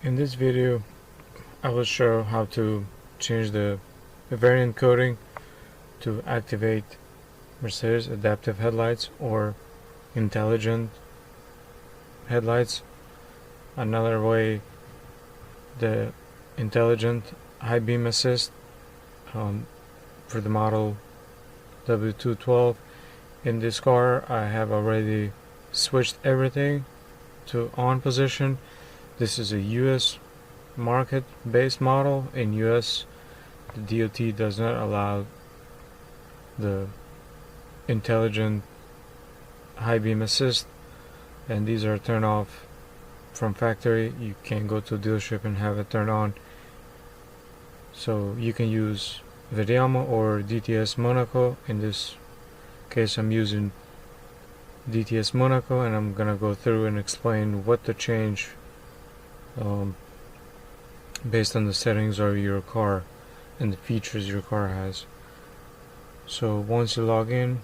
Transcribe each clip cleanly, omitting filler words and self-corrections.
In this video I will show how to change the variant coding to activate Mercedes adaptive headlights or intelligent headlights. Another way, the intelligent high beam assist for the model W212. In this car I have already switched everything to on position. This is a US market based model. In US the DOT does not allow the intelligent high beam assist, and these are turned off from factory. You can't go to a dealership and have it turned on. So you can use Variantenkodierung or DTS MONACO. In this case I'm using DTS MONACO, and I'm gonna go through and explain what to change based on the settings of your car and the features your car has. So once you log in,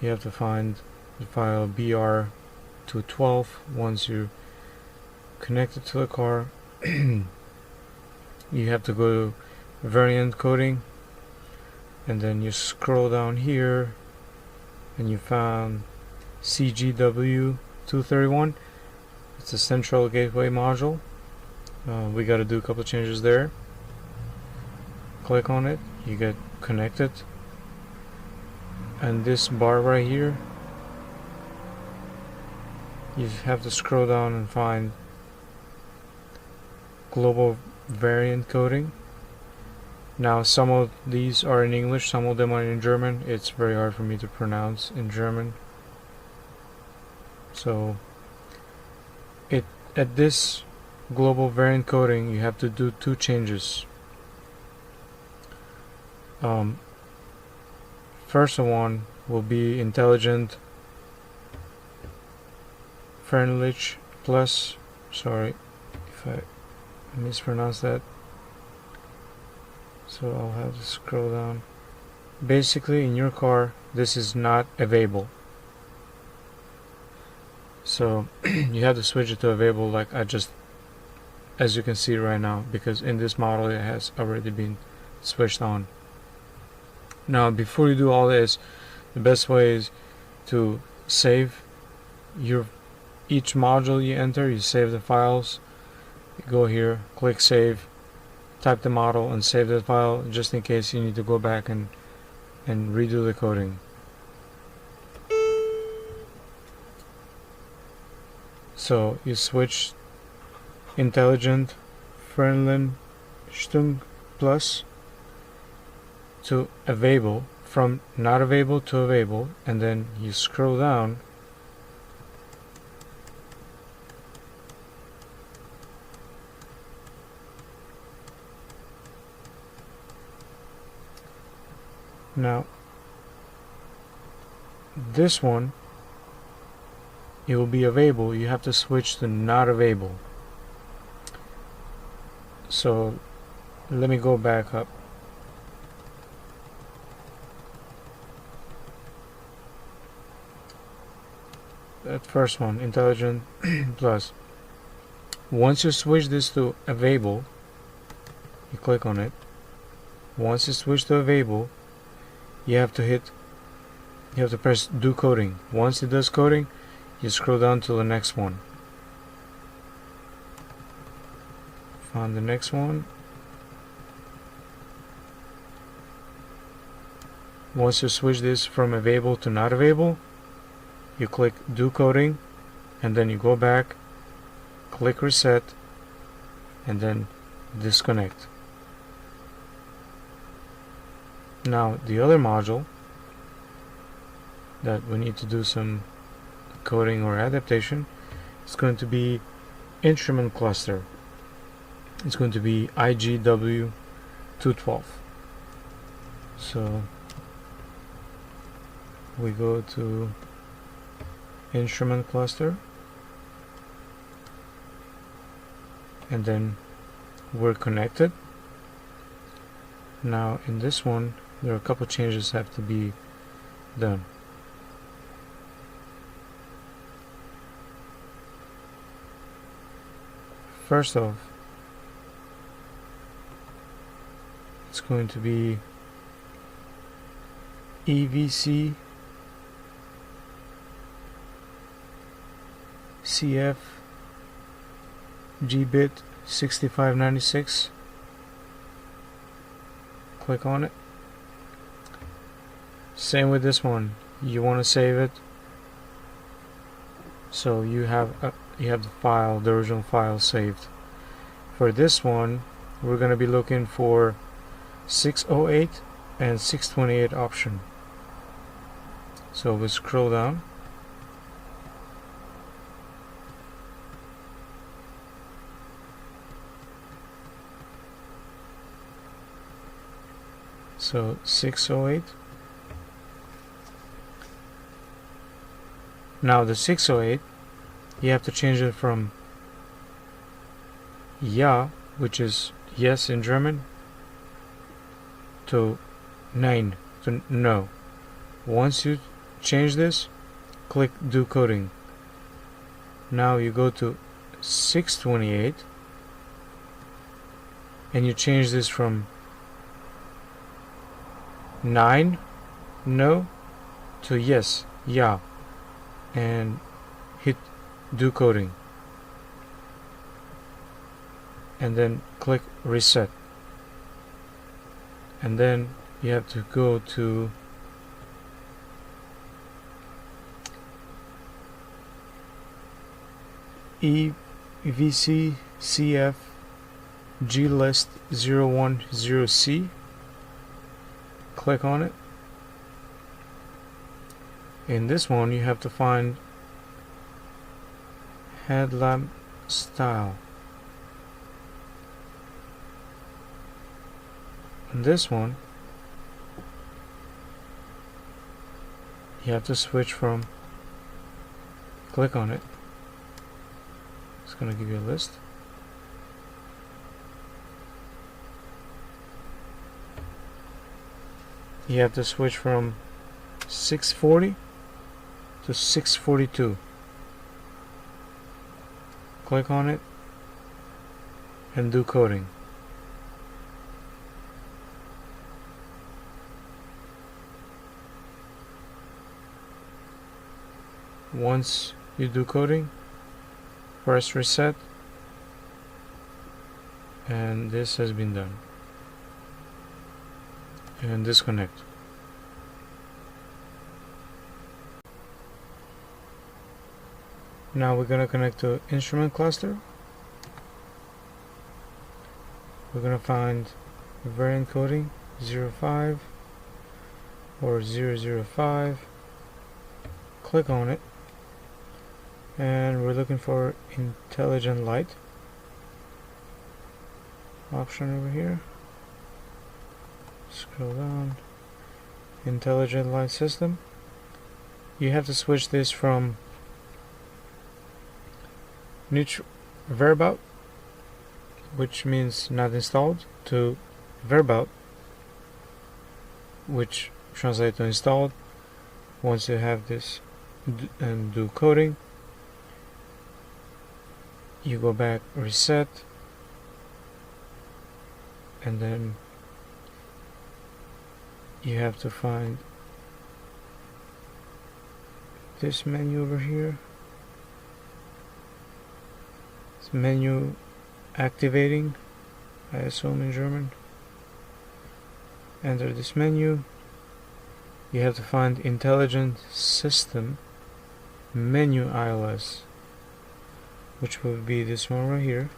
you have to find the file BR212. Once you connect it to the car, you have to go to variant coding, and then you scroll down here and you found CGW231. It's a central gateway module. We got to do a couple changes there. Click on it, you get connected, and this bar right here, you have to scroll down and find global variant coding. Now some of these are in English, some of them are in German. It's very hard for me to pronounce in German. So at this global variant coding you have to do two changes. First one will be Intelligent Fernlichtsteuerung Plus. Sorry if I mispronounced that, so I'll have to scroll down. Basically in your car this is not available, so you have to switch it to available, like as you can see right now, because in this model it has already been switched on. Now before you do all this, the best way is to save each module you enter. You save the files, you go here, click save, type the model and save the file, just in case you need to go back and redo the coding. So you switch Intelligent Fernlichtsteuerung Plus to available, from not available to available, and then you scroll down now. This one, it will be available, you have to switch to not available. So let me go back up. That first one, Intelligent Plus. Once you switch this to available, you click on it. Once you switch to available, you have to press do coding. Once it does coding, you scroll down to the next one. Find the next one. Once you switch this from available to not available, you click do coding, and then you go back, click reset, and then disconnect. Now the other module that we need to do some coding or adaptation is going to be instrument cluster. It's going to be IGW212. So we go to instrument cluster, and then we're connected. Now in this one there are a couple changes have to be done. first off, it's going to be EVC CF Gbit 6596. Click on it. Same with this one. You want to save it, so you have the file, the original file saved. For this one, we're going to be looking for 608 and 628 option. So we'll scroll down. So 608. Now the 608, you have to change it from ja, which is yes in German, to NEIN, to no. Once you change this, click do coding. Now you go to 628 and you change this from NEIN, no, to yes, ja, and hit do coding, and then click reset, and then you have to go to EVC CF G list 010C. Click on it. In this one, you have to find headlamp style. In this one, you have to switch from, click on it. It's going to give you a list. You have to switch from 640 to 642. Click on it and do coding. Once you do coding, press reset, and this has been done. And disconnect. Now we're going to connect to instrument cluster. We're going to find variant coding 05 or 005. Click on it, and we're looking for intelligent light option over here. Scroll down, intelligent light system. You have to switch this from NICHT VERBAUT, which means not installed, to VERBAUT, which translates to installed. Once you have this and do coding, you go back, reset, and then you have to find this menu over here. It's menu activating, I assume in German. Enter this menu. You have to find Intelligent System Menu ILS, which will be this one right here.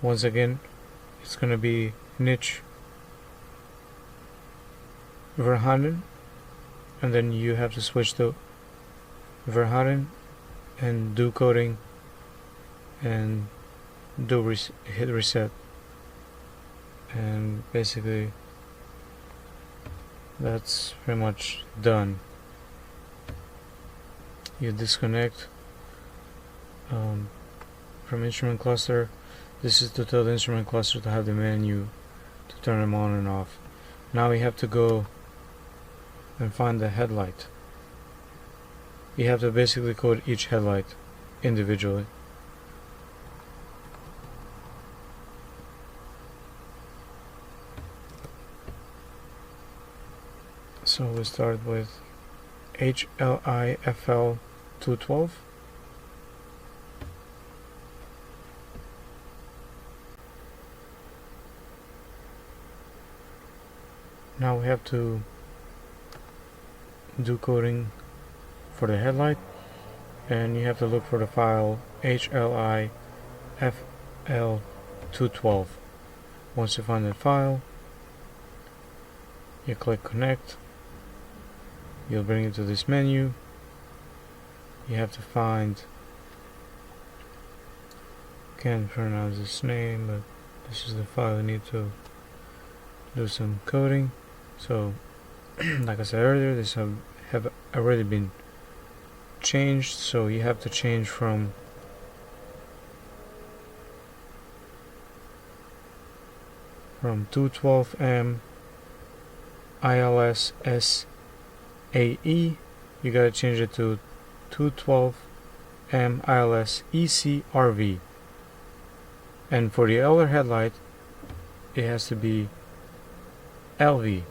Once again, it's going to be NICHT Verhanten, and then you have to switch to Verhanten and do coding and hit reset, and basically that's pretty much done. You disconnect from instrument cluster. This is to tell the instrument cluster to have the menu to turn them on and off. Now we have to go and find the headlight. You have to basically code each headlight individually. So we start with HLIFL212. Now we have to do coding for the headlight, and you have to look for the file HLIFL212. Once you find that file, you click connect. You'll bring it to this menu. You have to find, can't pronounce this name, but this is the file you need to do some coding. So like I said earlier, this have already been changed, so you have to change from from 212M ILS SAE, you gotta change it to 212M ILS ECRV, and for the other headlight it has to be LV.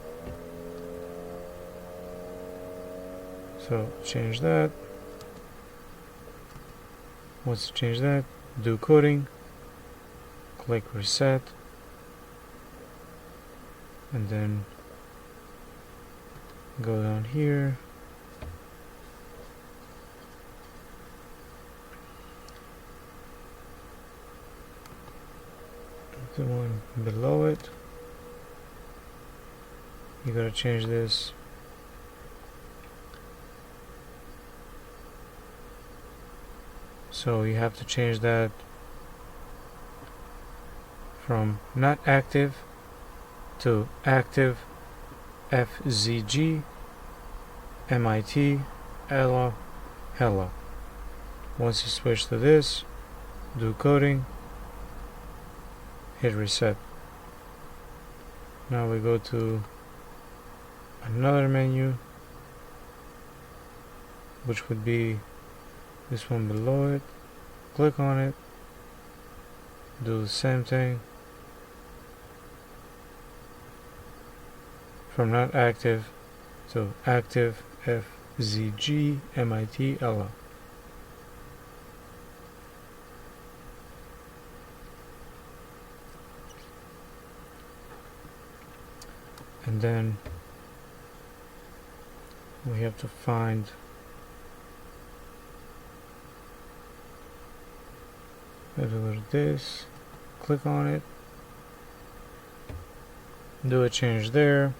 So change that. Once you change that, do coding, click reset, and then go down here, the one below it. You gotta change this so you have to change that from not active to active FZG MIT Ella Hella. Once you switch to this, do coding, hit reset. Now we go to another menu, which would be this one below it. Click on it, do the same thing, from not active to active FZG MIT Ella. And then we have to find this, click on it, do a change there.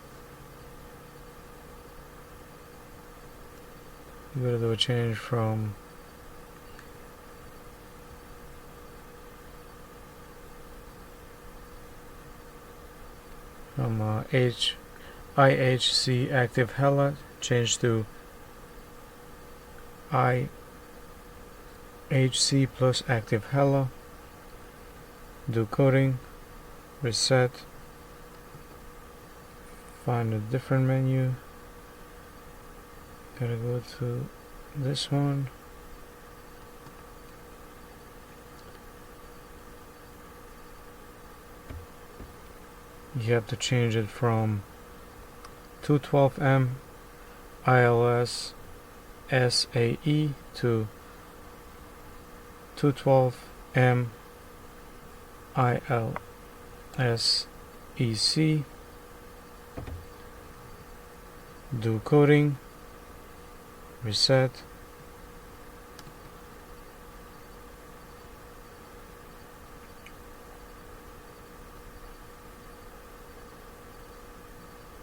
You gotta do a change from IHC active Hella, change to IHC plus active Hella, do coding, reset, find a different menu, gotta go to this one, you have to change it from 212M ILS SAE to 212M ILS EC. Do coding, reset,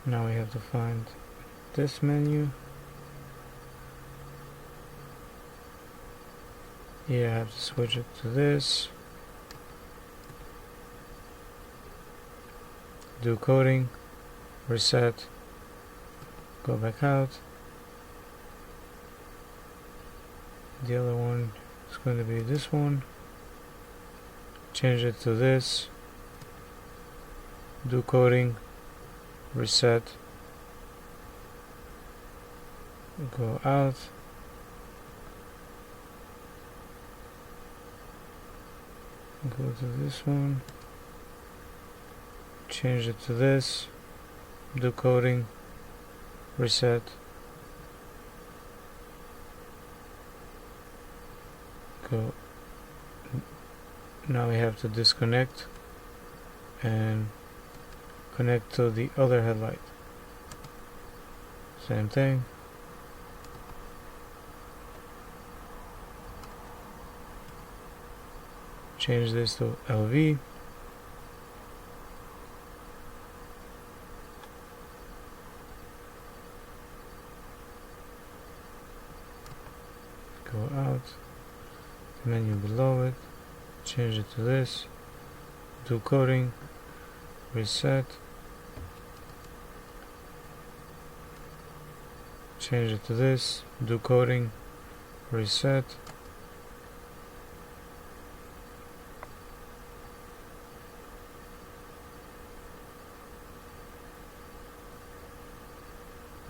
now we have to find this menu, Yeah, I have to switch it to this. Do coding, reset, go back out. The other one is going to be this one. Change it to this. Do coding, reset, go out. Go to this one. Change it to this. Do coding, reset, go. Now we have to disconnect and connect to the other headlight. Same thing. Change this to LV. Go out. The menu below it. Change it to this. Do coding. Reset. Change it to this. Do coding. Reset.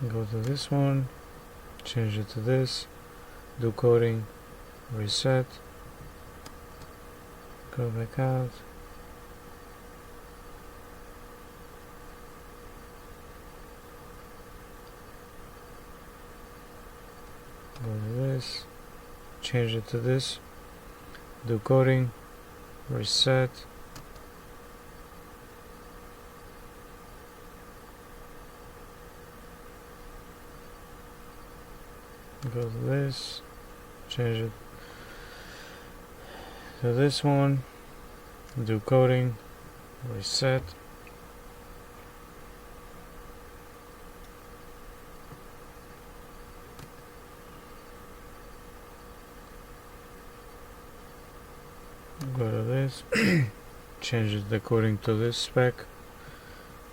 Go to this one, change it to this, do coding, reset, go back out, go to this, change it to this, do coding, reset, go to this, change it to this one, do coding, reset, go to this, change the coding to this spec,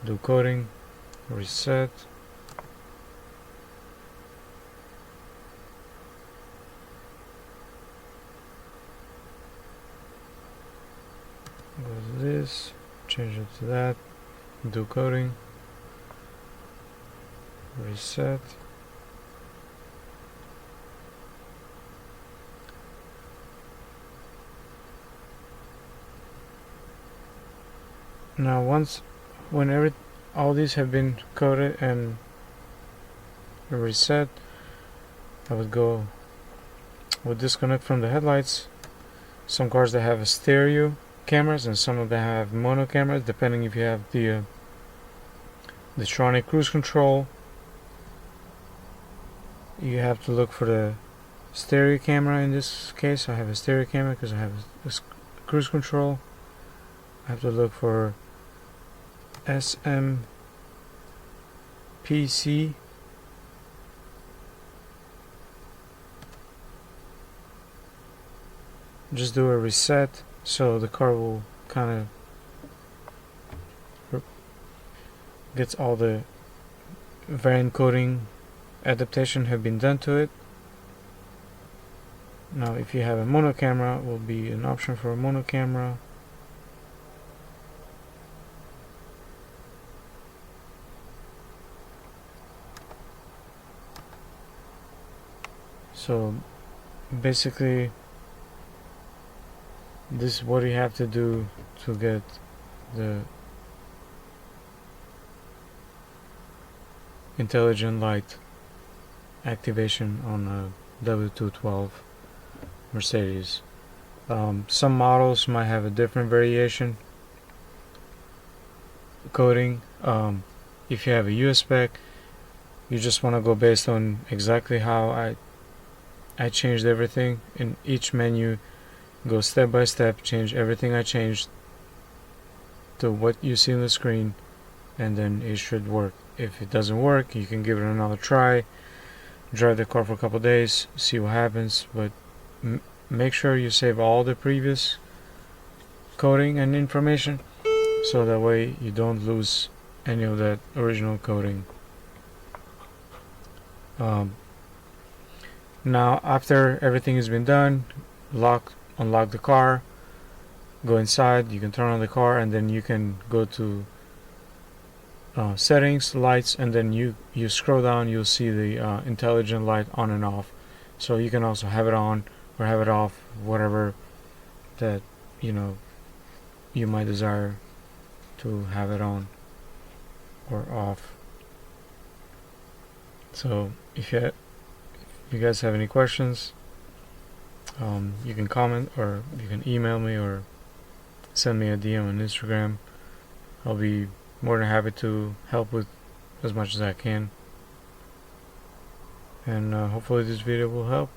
do coding, reset, go to this, change it to that, do coding, reset, now whenever all these have been coded and reset, I would disconnect from the headlights. Some cars that have a stereo cameras and some of them have mono cameras, depending if you have the distronic cruise control. You have to look for the stereo camera. In this case I have a stereo camera because I have a cruise control. I have to look for SMPC. Just do a reset so the car will kind of gets all the variant coding adaptation have been done to it. Now if you have a mono camera, it will be an option for a mono camera. So basically this is what you have to do to get the intelligent light activation on a W212 Mercedes. Some models might have a different variation coding. If you have a US spec, you just want to go based on exactly how I changed everything in each menu. Go step by step, change everything I changed to what you see on the screen, and then it should work. If it doesn't work, you can give it another try, drive the car for a couple days, see what happens, but make sure you save all the previous coding and information, so that way you don't lose any of that original coding. Now after everything has been done, unlock the car, go inside, you can turn on the car, and then you can go to settings, lights, and then you scroll down, you'll see the intelligent light on and off. So you can also have it on or have it off, whatever that you might desire to have it on or off. So if you guys have any questions, you can comment, or you can email me, or send me a DM on Instagram. I'll be more than happy to help with as much as I can, and hopefully this video will help.